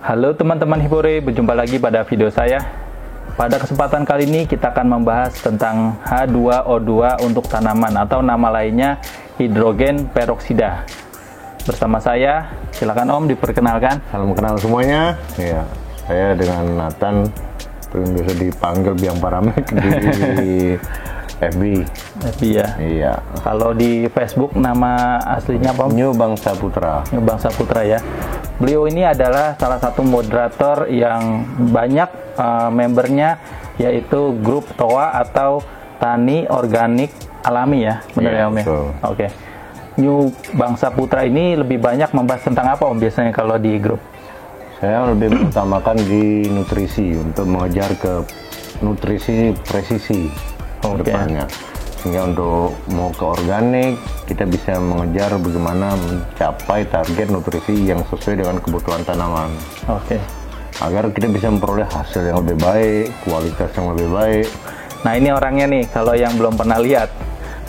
Halo teman-teman Hipore, berjumpa lagi pada video saya. Pada kesempatan kali ini kita akan membahas tentang H2O2 untuk tanaman atau nama lainnya hidrogen peroksida. Bersama saya, silakan Om diperkenalkan. Salam kenal semuanya. Ya, saya dengan Nathan, biasa dipanggil Biang Paramek di FB. FB ya. Iya. Kalau di Facebook nama aslinya apa Om? New Bangsa Putra. New Bangsa Putra ya. Beliau ini adalah salah satu moderator yang banyak membernya, yaitu grup TOA atau Tani Organik Alami ya, benar ya Om ya? Oke. New Bangsa Putra ini lebih banyak membahas tentang apa Om biasanya kalau di grup? Saya lebih mengutamakan di nutrisi untuk mengejar ke nutrisi presisi depannya. Sehingga untuk mau ke organik, kita bisa mengejar bagaimana mencapai target nutrisi yang sesuai dengan kebutuhan tanaman. Oke. Agar kita bisa memperoleh hasil yang lebih baik, kualitas yang lebih baik. Nah ini orangnya nih, kalau yang belum pernah lihat.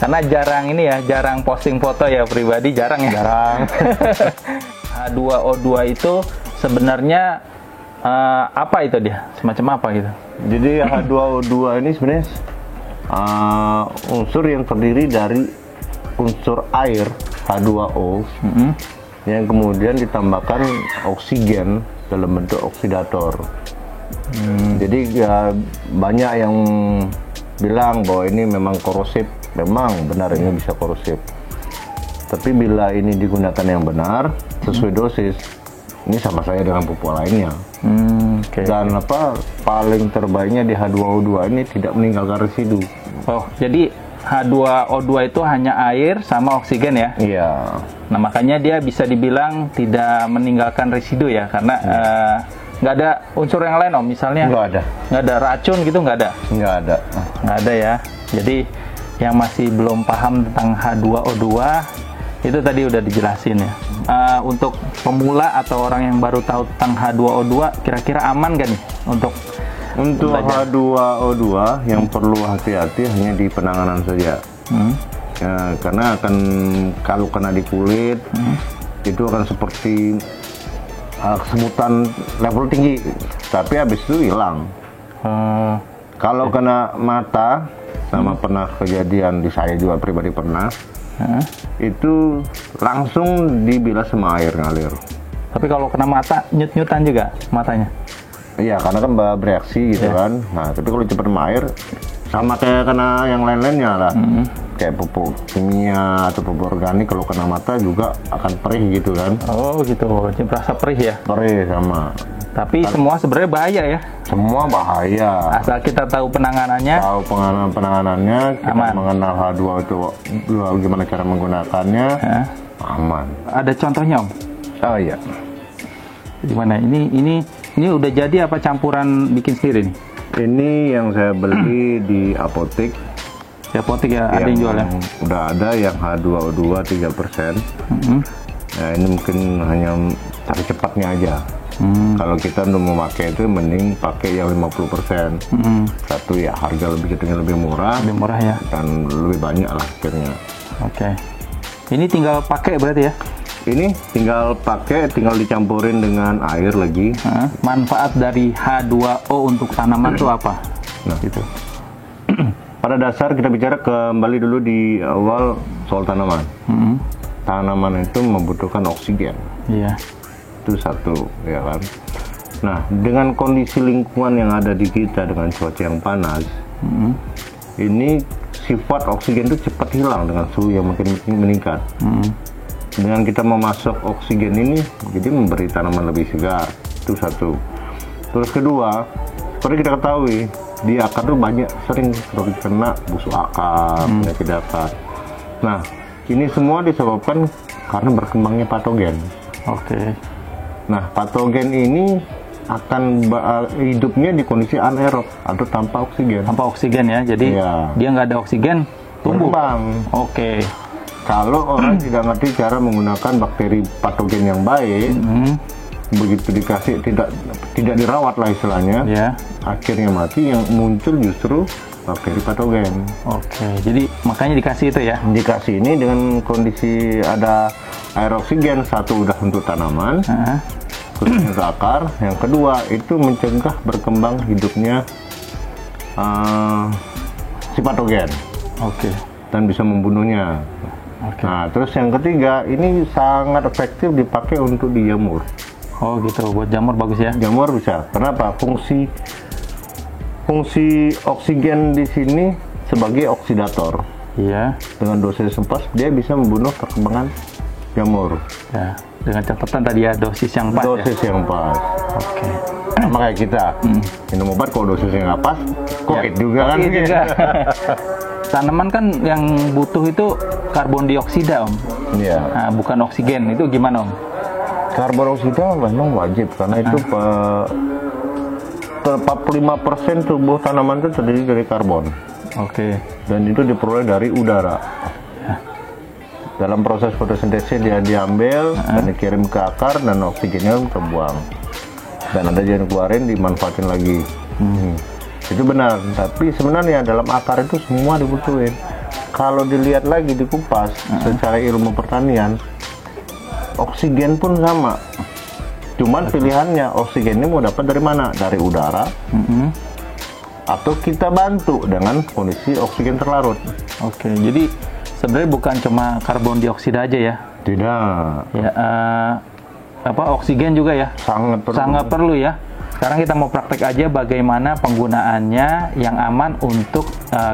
Karena jarang ini ya, jarang posting foto ya pribadi, jarang ya. Jarang. H2O2 itu sebenarnya apa itu dia? Semacam apa gitu? Jadi H2O2 ini sebenarnya unsur yang terdiri dari unsur air H2O yang kemudian ditambahkan oksigen dalam bentuk oksidator. Jadi ya, banyak yang bilang bahwa ini memang korosif. Memang benar ini bisa korosif. Tapi bila ini digunakan yang benar sesuai dosis, ini sama saya dengan pupuk lainnya. Dan paling terbaiknya di H2O2 ini tidak meninggalkan residu. Oh, jadi H2O2 itu hanya air sama oksigen ya? Iya. Nah, makanya dia bisa dibilang tidak meninggalkan residu ya, karena nggak ada unsur yang lain Om, misalnya nggak ada racun gitu, nggak ada? Nggak ada ya. Jadi yang masih belum paham tentang H2O2 itu tadi udah dijelasin ya. Untuk pemula atau orang yang baru tahu tentang H2O2, kira-kira aman gak nih untuk H2O2 yang perlu hati-hati hanya di penanganan saja. Ya, karena kalau kena di kulit itu akan seperti kesemutan level tinggi, tapi habis itu hilang. Kalau kena mata, sama pernah kejadian di saya juga pribadi pernah. Itu langsung dibilas sama air ngalir. Tapi kalau kena mata, nyut-nyutan juga matanya? Iya, karena kan bereaksi gitu kan. Nah, tapi kalau cepat sama air, sama kayak kena yang lain-lainnya lah. Kayak pupuk kimia atau pupuk organik, kalau kena mata juga akan perih gitu kan. Oh gitu, merasa perih ya? Perih sama. Tapi semua sebenarnya bahaya ya? Semua bahaya. Asal kita tahu penanganannya. Tahu penanganannya, kita mengenal H2O2 gimana cara menggunakannya, aman. Ada contohnya Om? Oh iya. Gimana? Ini udah jadi apa campuran bikin sendiri nih? Ini yang saya beli di apotek. Di apotek ya, ada yang jual ya? Udah ada yang H2O2 3%. Nah ini mungkin hanya cari cepatnya aja. Kalau kita untuk memakai itu mending pakai yang 50%. Satu ya harga lebih murah. Lebih murah ya. Dan lebih banyak lah akhirnya. Oke. Ini tinggal pakai berarti ya? Ini tinggal pakai, tinggal dicampurin dengan air lagi. Manfaat dari H2O untuk tanaman itu apa? Nah itu. Pada dasar kita bicara kembali dulu di awal soal tanaman. Tanaman itu membutuhkan oksigen. Iya. Itu satu, ya kan. Nah, dengan kondisi lingkungan yang ada di kita dengan cuaca yang panas, ini sifat oksigen itu cepat hilang dengan suhu yang makin meningkat. Dengan kita memasok oksigen ini, jadi memberi tanaman lebih segar. Itu satu. Terus kedua, seperti kita ketahui, di akar tuh banyak sering kena busuk akar, penyakit akar. Nah, ini semua disebabkan karena berkembangnya patogen. Oke. Nah, patogen ini akan hidupnya di kondisi anaerob atau tanpa oksigen. Tanpa oksigen ya, jadi dia nggak ada oksigen, tumbuh. Oke. Kalau orang tidak ngerti cara menggunakan bakteri patogen yang baik, begitu dikasih tidak dirawat lah istilahnya, akhirnya mati. Yang muncul justru bakteri patogen. Oke, jadi makanya dikasih itu ya? Dikasih ini dengan kondisi ada air oksigen, satu udah untuk tanaman, khususnya ke akar. Yang kedua itu mencegah berkembang hidupnya si patogen. Oke. Dan bisa membunuhnya. Oke. Nah, terus yang ketiga, ini sangat efektif dipakai untuk dijamur. Oh gitu, buat jamur bagus ya? Jamur bisa. Kenapa? Fungsi oksigen di sini sebagai oksidator. Iya. Dengan dosis yang pas, dia bisa membunuh perkembangan jamur. Ya, dengan catatan tadi ya dosis yang pas. Dosis ya? yang pas. Oke. Sama kayak kita, minum obat kalau dosisnya nggak pas, COVID juga kan? COVID juga. Tanaman kan yang butuh itu karbon dioksida, Om. Iya. Nah, bukan oksigen. Itu gimana, Om? Karbon dioksida memang wajib karena itu 45% tubuh tanaman itu terdiri dari karbon. Oke. Dan itu diperoleh dari udara. Dalam proses fotosintesis dia diambil dan dikirim ke akar dan oksigennya terbuang. Dan ada yang keluarin dimanfaatin lagi. Itu benar, tapi sebenarnya dalam akar itu semua dibutuhin. Kalau dilihat lagi dikupas secara ilmu pertanian, oksigen pun sama. Cuman pilihannya oksigennya mau dapat dari mana? Dari udara, atau kita bantu dengan kondisi oksigen terlarut. Oke, jadi sebenarnya bukan cuma karbon dioksida aja ya? Tidak. Ya, oksigen juga ya? Sangat perlu. Sangat perlu ya. Sekarang kita mau praktek aja bagaimana penggunaannya yang aman untuk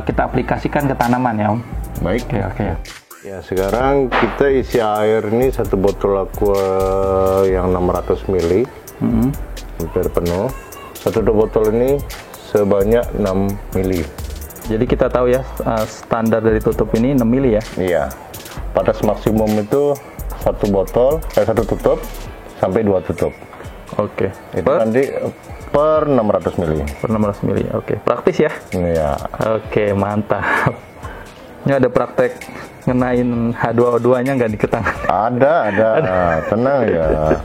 kita aplikasikan ke tanaman ya, Om. Baik. Oke. Ya, sekarang kita isi air ini satu botol aqua yang 600 ml, hampir penuh. Satu botol ini sebanyak 6 ml. Jadi kita tahu ya standar dari tutup ini 6 ml ya? Iya. Batas maksimum itu satu tutup sampai 2 tutup. Oke. Itu nanti per 600 ml. Per 600 ml. Oke. Praktis ya? Iya. Oke, mantap. Ini ada praktek ngenain H2O2-nya nggak di tangan? Ada. Tenang ya.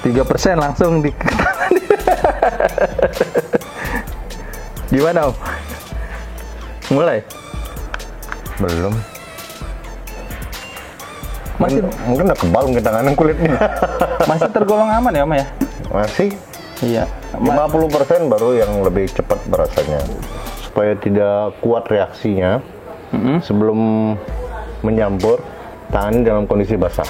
%3 langsung di tangan. Gimana, Om? Mulai? Belum. Masih mungkin udah kebal mungkin tangannya kulitnya. masih tergolong aman ya, Om ya? Masih. Iya. 50% baru yang lebih cepat berasanya. Supaya tidak kuat reaksinya, sebelum menyampur, tangan dalam kondisi basah.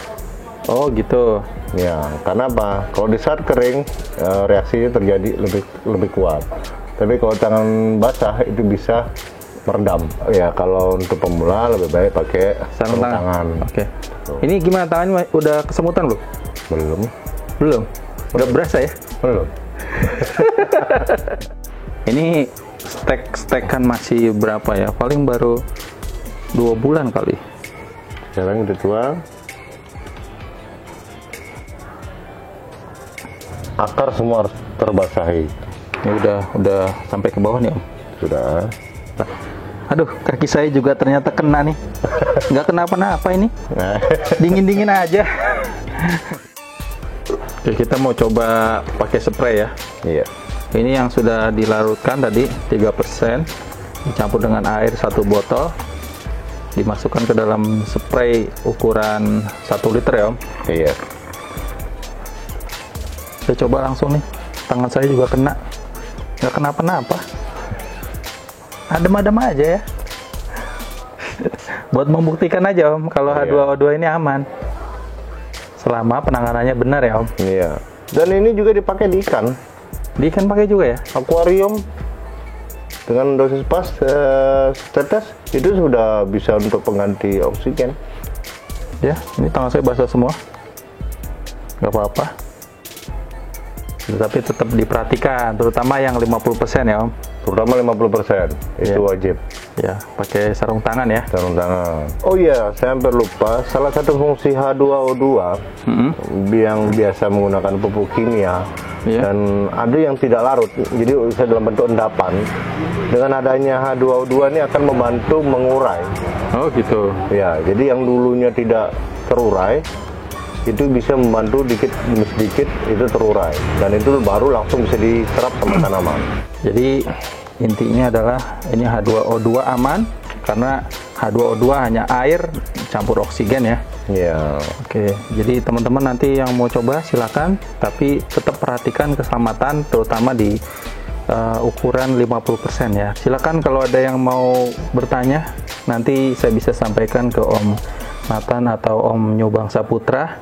Oh gitu. Ya, karena apa? Kalau di saat kering, reaksinya terjadi lebih kuat. Tapi kalau tangan basah itu bisa meredam. Ya, kalau untuk pemula lebih baik pakai sarung tangan. Oke. Ini gimana tangannya? Udah kesemutan belum? Belum. Udah berasa ya? Belum. Ini stek-stekan masih berapa ya? Paling baru 2 bulan kali. Sekarang udah tuang. Akar semua harus terbasahi. Ini udah sampai ke bawah nih, Om. Sudah. Aduh, kaki saya juga ternyata kena nih. Nggak kenapa-napa ini. Dingin-dingin aja. Oke, kita mau coba pakai spray ya. Iya. Ini yang sudah dilarutkan tadi 3%, dicampur dengan air 1 botol, dimasukkan ke dalam spray ukuran 1 liter ya, Om. Iya. Saya coba langsung nih. Tangan saya juga kena. Nggak kenapa-napa. Adem-adem aja ya. Buat membuktikan aja, Om, kalau H2O2 ini aman. Selama penanganannya benar ya, Om. Iya. Dan ini juga dipakai di ikan. Di ikan pakai juga ya? Akuarium dengan dosis pas tetes itu sudah bisa untuk pengganti oksigen. Ya, ini tangan saya basah semua. Nggak apa-apa. Tapi tetap diperhatikan, terutama yang 50% ya, Om. Terutama 50%, itu wajib. Ya, pakai sarung tangan ya. Sarung tangan. Oh iya, saya hampir lupa. Salah satu fungsi H2O2 yang biasa menggunakan pupuk kimia dan ada yang tidak larut, jadi bisa dalam bentuk endapan. Dengan adanya H2O2 ini akan membantu mengurai. Oh gitu. Ya, jadi yang dulunya tidak terurai itu bisa membantu dikit demi sedikit itu terurai, dan itu baru langsung bisa diserap sama tanaman. Jadi intinya adalah ini H2O2 aman, karena H2O2 hanya air campur oksigen ya. Iya. Oke, jadi teman-teman nanti yang mau coba silakan, tapi tetap perhatikan keselamatan terutama di ukuran 50% ya. Silakan kalau ada yang mau bertanya, nanti saya bisa sampaikan ke Om Nathan atau Om Nyobang Saputra.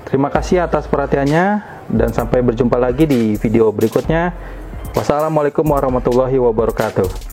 Terima kasih atas perhatiannya dan sampai berjumpa lagi di video berikutnya. Wassalamualaikum warahmatullahi wabarakatuh.